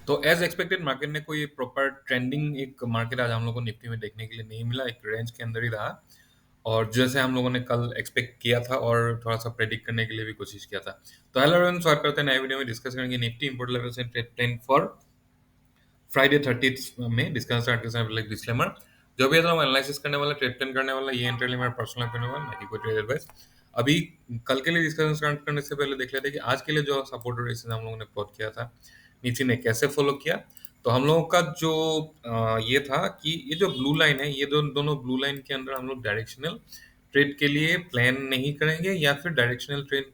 तो as expected market ने कोई प्रॉपर ट्रेंडिंग एक मार्केट आज हम लोग को निफ्टी में देखने के लिए नहीं मिला, एक रेंज के अंदर ही रहा और जैसे हम लोगों ने कल एक्सपेक्ट किया था और थोड़ा-सा प्रेडिक्ट करने के लिए भी कोशिश किया था। तो हेलो एवरीवन, स्वागत करते हैं नए वीडियो में डिस्कस करेंगे Nifty import levels and trade plan for Friday 30th में डिस्कस स्टार्ट के समय लाइक डिस्क्लेमर। जो भी है तो हम एनालिसिस करने वाला, ट्रेड प्लान करने वाला, ये एंटायरली मेरा पर्सनल ओपिनियन होगा, ना कि कोई ट्रेड एडवाइस। अभी कल के लिए डिस्कशन स्टार्ट करने से पहले देख लेते हैं कि आज के लिए जो सपोर्ट और रेजिस्टेंस हम लोगों ने प्लॉट किया था, नीचे ने कैसे फॉलो किया। तो हम लोगों का जो ये था कि ये जो ब्लू लाइन है, ये दोनों ब्लू लाइन के अंदर हम लोग डायरेक्शनल ट्रेड के लिए प्लान नहीं करेंगे या फिर डायरेक्शनल ट्रेड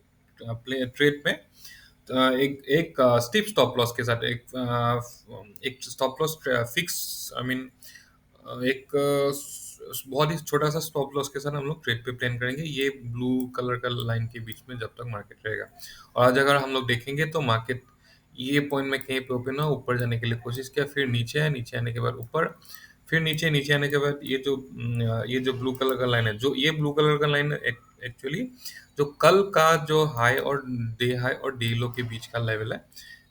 ट्रेड में एक एक स्टीप स्टॉप लॉस के साथ एक stop loss fix I mean एक बहुत ही छोटा सा स्टॉप लॉस के साथ हम लोग ट्रेड पे प्लान करेंगे, ये ब्लू कलर का लाइन के बीच में जब तक मार्केट रहेगा। और आज अगर हम लोग देखेंगे तो मार्केट ये पॉइंट में कहीं पे ओपन हुआ, ऊपर जाने के लिए कोशिश किया, फिर नीचे आया, नीचे आने के बाद ऊपर, फिर नीचे, नीचे आने के बाद ये जो ब्लू कलर का लाइन है, जो ये ब्लू कलर का लाइन एक्चुअली जो कल का जो हाई और डे लो के बीच का लेवल है,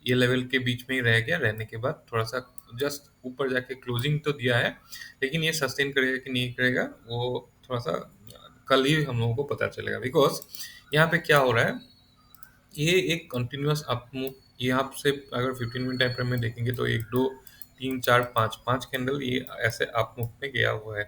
ये लेवल के बीच में ही रह गया। रहने के बाद थोड़ा सा जस्ट ऊपर जाके क्लोजिंग तो दिया है, लेकिन ये सस्टेन करेगा कि नहीं करेगा वो थोड़ा सा कल ही हम लोगों को पता चलेगा। बिकॉज यहाँ पे क्या हो रहा है, ये एक कंटिन्यूअस अप मूव, यहाँ से अगर 15 मिनट टाइम फ्रेम में देखेंगे तो एक दो तीन चार पाँच पाँच कैंडल ये ऐसे अप मूव में गया हुआ है।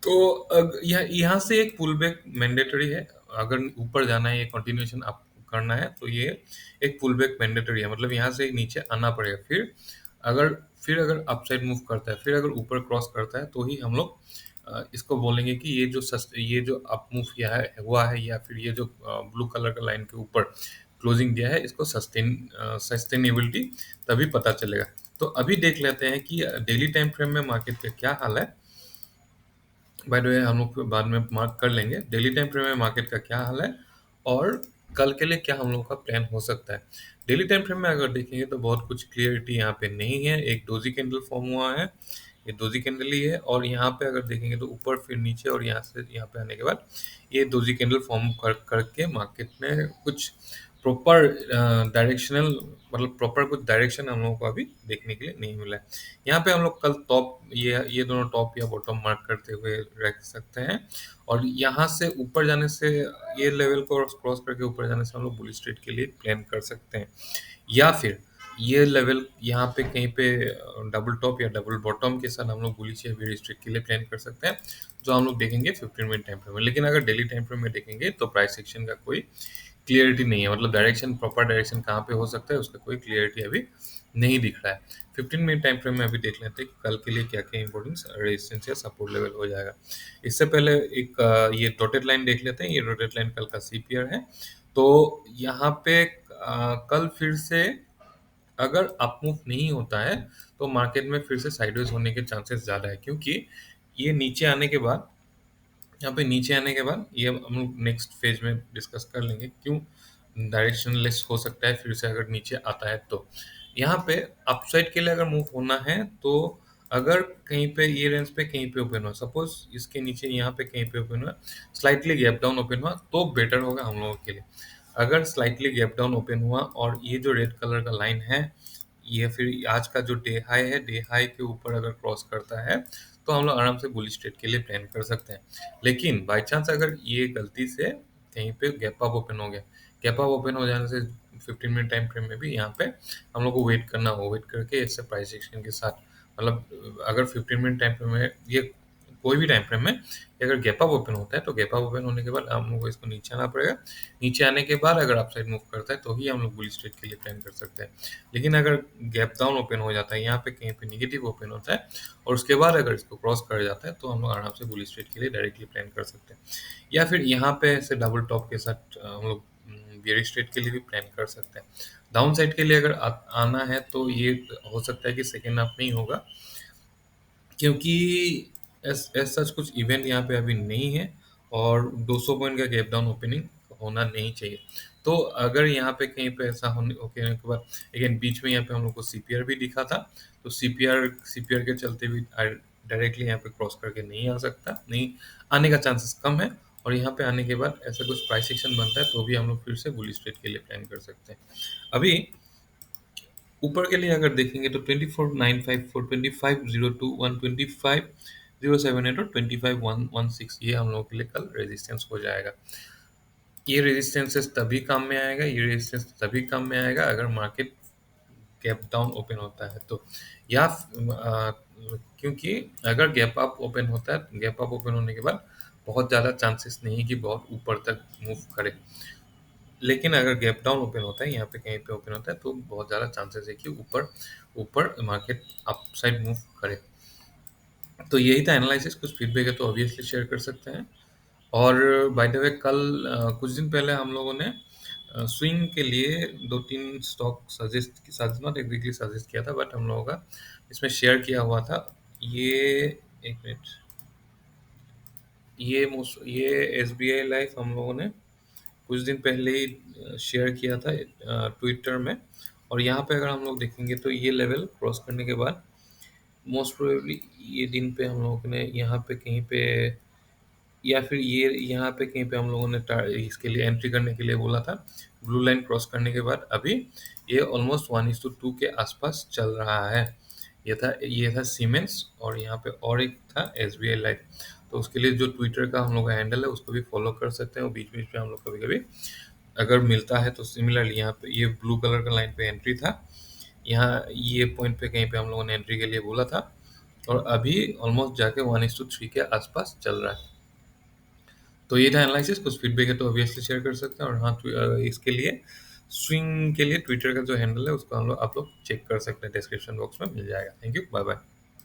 तो यहाँ से एक पुल बैक मैंडेटरी है। अगर ऊपर जाना है, ये कंटिन्यूएशन अप करना है, तो ये एक पुल बैक मैंडेटरी है, मतलब यहाँ से नीचे आना पड़ेगा। अगर फिर अगर अपसाइड मूव करता है, फिर अगर ऊपर क्रॉस करता है, तो ही हम लोग इसको बोलेंगे कि ये जो अप मूव किया है हुआ है, या फिर ये जो ब्लू कलर का लाइन के ऊपर क्लोजिंग दिया है, इसको सस्टेनेबिलिटी तभी पता चलेगा। तो अभी देख लेते हैं कि डेली टाइम फ्रेम में मार्केट का क्या हाल है। बाय द वे हम लोग बाद में मार्क कर लेंगे डेली टाइम फ्रेम में मार्केट का क्या हाल है और कल के लिए क्या हम लोगों का प्लान हो सकता है। डेली टाइम फ्रेम में अगर देखेंगे तो बहुत कुछ क्लियरिटी यहाँ पे नहीं है। एक डोजी कैंडल फॉर्म हुआ है, ये डोजी कैंडल ही है, और यहाँ पे अगर देखेंगे तो ऊपर फिर नीचे, और यहाँ से यहाँ पे आने के बाद ये डोजी कैंडल फॉर्म करके मार्केट में कुछ प्रॉपर डायरेक्शनल, मतलब प्रॉपर कुछ डायरेक्शन हम लोगों को अभी देखने के लिए नहीं मिला है। यहाँ पे हम लोग कल टॉप, ये दोनों टॉप या बॉटम मार्क करते हुए रख सकते हैं, और यहाँ से ऊपर जाने से, ये लेवल को क्रॉस करके ऊपर जाने से हम लोग बुलिश ट्रेड के लिए प्लान कर सकते हैं। या फिर ये लेवल यहाँ पे कहीं पे डबल टॉप या डबल बॉटम के साथ हम लोग बुलिश या बेयरिश ट्रेड के लिए प्लान कर सकते हैं, जो हम लोग देखेंगे 15 मिनट टाइम फ्रेम में। लेकिन अगर डेली टाइम फ्रेम में देखेंगे तो प्राइस एक्शन का कोई क्लियरिटी नहीं है, मतलब डायरेक्शन, प्रॉपर डायरेक्शन कहाँ पे हो सकता है उसका कोई क्लियरिटी अभी नहीं दिख रहा है। 15 मिनट टाइम फ्रेम में अभी देख लेते हैं कि कल के लिए क्या-क्या इंपॉर्टेंट रेजिस्टेंस या सपोर्ट लेवल हो जाएगा। इससे पहले एक ये डॉटेड लाइन देख लेते हैं। ये डॉटेड लाइन कल का सीपीआर है। तो यहाँ पे कल फिर से अगर अप मूव नहीं होता है, तो मार्केट में फिर से साइडवेज होने के चांसेस ज़्यादा है, क्योंकि ये नीचे आने के बाद, यहाँ पे नीचे आने के बाद ये हम लोग नेक्स्ट फेज में डिस्कस कर लेंगे क्यों डायरेक्शनलेस हो सकता है फिर से अगर नीचे आता है तो। यहाँ पे अपसाइड के लिए अगर मूव होना है तो अगर कहीं पे ये रेंज पे कहीं पे ओपन हुआ, सपोज इसके नीचे यहाँ पे कहीं पे ओपन हुआ, स्लाइटली गैप डाउन ओपन हुआ, तो बेटर होगा हम लोगों के लिए। अगर स्लाइटली गैप डाउन ओपन हुआ और ये जो रेड कलर का लाइन है, ये फिर आज का जो डे हाई है, डे हाई के ऊपर अगर क्रॉस करता है, तो हम लोग आराम से बुलिश ट्रेड के लिए प्लान कर सकते हैं। लेकिन बाय चांस अगर ये गलती से कहीं पे गैप अप ओपन हो गया, गैप अप ओपन हो जाने से 15 मिनट टाइम फ्रेम में भी यहाँ पे हम लोग को वेट करना होगा। वेट करके इससे प्राइस एक्शन के साथ, मतलब अगर 15 मिनट टाइम फ्रेम में, ये कोई भी टाइम फ्रेम में अगर गैप अप ओपन होता है, तो गैप अप ओपन होने के बाद हम लोग को इसको नीचे आना पड़ेगा। नीचे आने के बाद अगर अपसाइड मूव करता है, तो ही हम लोग बुलिश ट्रेड के लिए प्लान कर सकते हैं। लेकिन अगर गैप डाउन ओपन हो जाता है, यहाँ पे कहीं पे नेगेटिव ओपन होता है, और उसके बाद अगर इसको क्रॉस कर जाता है, तो हम लोग आराम से बुलिश ट्रेड के लिए डायरेक्टली प्लान कर सकते हैं। या फिर यहाँ पे ऐसे डबल टॉप के साथ हम लोग बेयरिश ट्रेड के लिए भी प्लान कर सकते हैं। डाउन साइड के लिए अगर आना है, तो ये हो सकता है कि सेकेंड हाफ नहीं होगा, क्योंकि ऐसा कुछ इवेंट यहाँ पे अभी नहीं है, और 200 पॉइंट का गैप डाउन ओपनिंग होना नहीं चाहिए। तो अगर यहाँ पे कहीं पे ऐसा होने के बाद, अगेन बीच में यहाँ पे हम लोग को सीपीआर भी दिखा था, तो सीपीआर के चलते भी डायरेक्टली यहाँ पे क्रॉस करके नहीं आ सकता, नहीं आने का चांसेस कम है। और यहाँ पे आने के बाद ऐसा कुछ प्राइस एक्शन बनता है, तो भी हम लोग फिर से बुलिश ट्रेड के लिए प्लान कर सकते हैं। अभी ऊपर के लिए अगर देखेंगे तो 24,954, 25,02, 125,078 और 25,116, ये हम लोगों के लिए कल रेजिस्टेंस हो जाएगा। ये रेजिस्टेंसेस तभी काम में आएगा, ये रेजिस्टेंस तभी काम में आएगा अगर मार्केट गैप डाउन ओपन होता है तो, या क्योंकि अगर गैप अप ओपन होता है, गैप अप ओपन होने के बाद बहुत ज़्यादा चांसेस नहीं है कि बहुत ऊपर तक मूव करे। लेकिन अगर गैप डाउन ओपन होता है, यहाँ पे कहीं पे ओपन होता है, तो बहुत ज़्यादा चांसेस है कि ऊपर ऊपर मार्केट अपसाइड मूव करे। तो यही था एनालिसिस, कुछ फीडबैक है तो ऑब्वियसली शेयर कर सकते हैं। और बाय द वे कल कुछ दिन पहले हम लोगों ने स्विंग के लिए 2-3 stock suggest not exactly suggest किया था, बट हम लोगों का इसमें शेयर किया हुआ था। ये एक मिनट, ये एसबीआई लाइफ हम लोगों ने कुछ दिन पहले ही शेयर किया था ट्विटर में। और यहाँ पे अगर हम लोग देखेंगे तो ये लेवल क्रॉस करने के बाद मोस्ट प्रोबेबली ये दिन पे हम लोगों ने यहाँ पे कहीं पे, या फिर ये यहाँ पे कहीं पे हम लोगों ने इसके लिए एंट्री करने के लिए बोला था। ब्लू लाइन क्रॉस करने के बाद अभी ये ऑलमोस्ट 1:2 के आसपास चल रहा है। ये था सीमेंस, और यहाँ पे और एक था एसबीआई लाइफ। तो उसके लिए जो ट्विटर का हम लोग का हैंडल है उसको भी फॉलो कर सकते हैं, और बीच बीच में हम लोग कभी कभी अगर मिलता है तो सिमिलरली यहाँ पे ये ब्लू कलर का लाइन पे एंट्री था, यहाँ ये पॉइंट पे कहीं पे हम लोगों ने एंट्री के लिए बोला था, और अभी ऑलमोस्ट जाके 1:3 के आसपास चल रहा है। तो ये था एनालिसिस, कुछ फीडबैक है तो ऑब्वियसली शेयर कर सकते हैं। और हाँ, इसके लिए स्विंग के लिए ट्विटर का जो हैंडल है उसको आप लोग चेक कर सकते हैं, डिस्क्रिप्शन बॉक्स में मिल जाएगा। Thank you, bye bye.